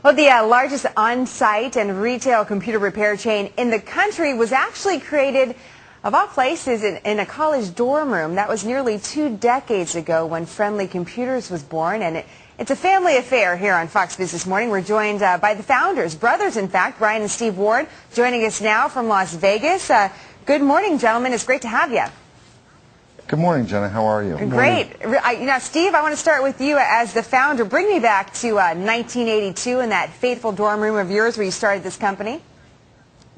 Well, the largest on-site and retail computer repair chain in the country was actually created, of all places, in a college dorm room. That was nearly 2 decades ago when Friendly Computers was born, and it's a family affair here on Fox Business Morning. We're joined by the founders, brothers in fact, Brian and Steve Ward, joining us now from Las Vegas. Good morning, gentlemen. It's great to have you. Good morning, Jenna. How are you? Great. Now, Steve, I want to start with you as the founder. Bring me back to 1982 in that fateful dorm room of yours where you started this company.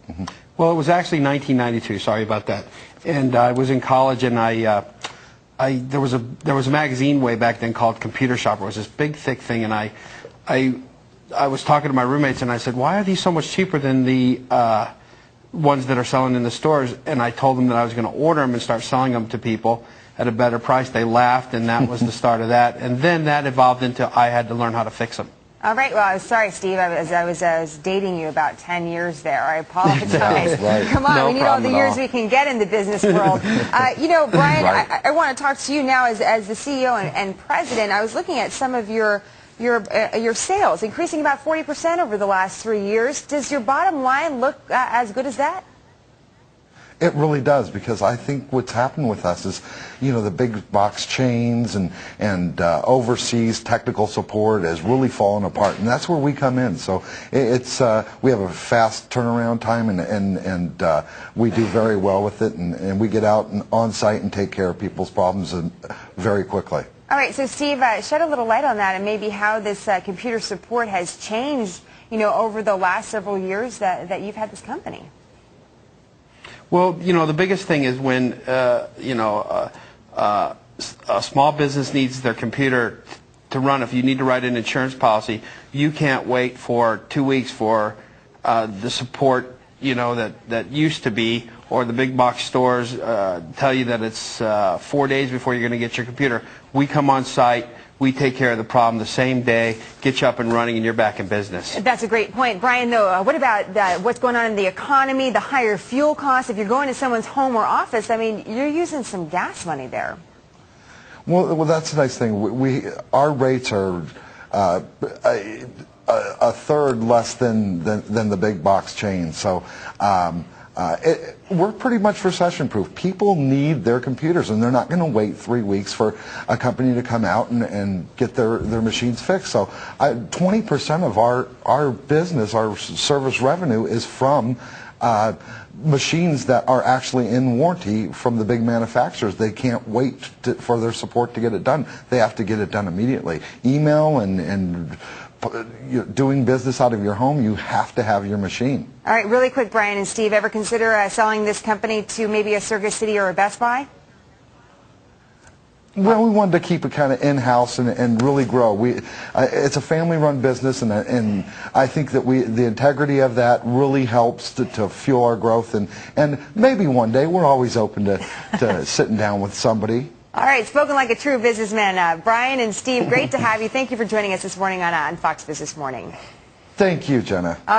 Mm-hmm. Well, it was actually 1992. Sorry about that. And I was in college, and there was a magazine way back then called Computer Shopper. It was this big, thick thing, and I was talking to my roommates, and I said, "Why are these so much cheaper than the ones that are selling in the stores?" And I told them that I was going to order them and start selling them to people at a better price. They laughed, and that was the start of that. And then that evolved into I had to learn how to fix them. All right. Well, I'm sorry, Steve. I was dating you about 10 years there. I apologize. Right. Come on, No we need all the years all. we can get in the business world. Brian, Right. I want to talk to you now as the CEO and president. I was looking at some of your sales, increasing about 40% over the last 3 years. Does your bottom line look as good as that? It really does, because I think what's happened with us is, the big box chains and overseas technical support has really fallen apart, and that's where we come in. So we have a fast turnaround time, and we do very well with it, and we get out and on site and take care of people's problems very quickly. All right, so Steve, shed a little light on that and maybe how this computer support has changed, over the last several years that you've had this company. Well, the biggest thing is when, a small business needs their computer to run. If you need to write an insurance policy, you can't wait for 2 weeks for the support, that used to be, or the big box stores tell you that it's 4 days before you're going to get your computer. We come on site. We take care of the problem the same day, get you up and running, and you're back in business. That's a great point. Brian, though, what about what's going on in the economy, the higher fuel costs? If you're going to someone's home or office, I mean, you're using some gas money there. Well, that's the nice thing. Our rates are a third less than the big box chain. So we're pretty much recession-proof. People need their computers, and they're not going to wait 3 weeks for a company to come out and get their machines fixed. So 20% of our business, our service revenue, is from machines that are actually in warranty from the big manufacturers. They can't wait for their support to get it done. They have to get it done immediately. Email and doing business out of your home, you have to have your machine. All right, really quick, Brian and Steve, ever consider selling this company to maybe a Circuit City or a Best Buy? Well, we wanted to keep it kind of in-house and really grow. It's a family-run business, and I think that the integrity of that really helps to fuel our growth. And maybe one day we're always open to sitting down with somebody. All right, spoken like a true businessman. Brian and Steve, great to have you. Thank you for joining us this morning on Fox Business Morning. Thank you, Jenna.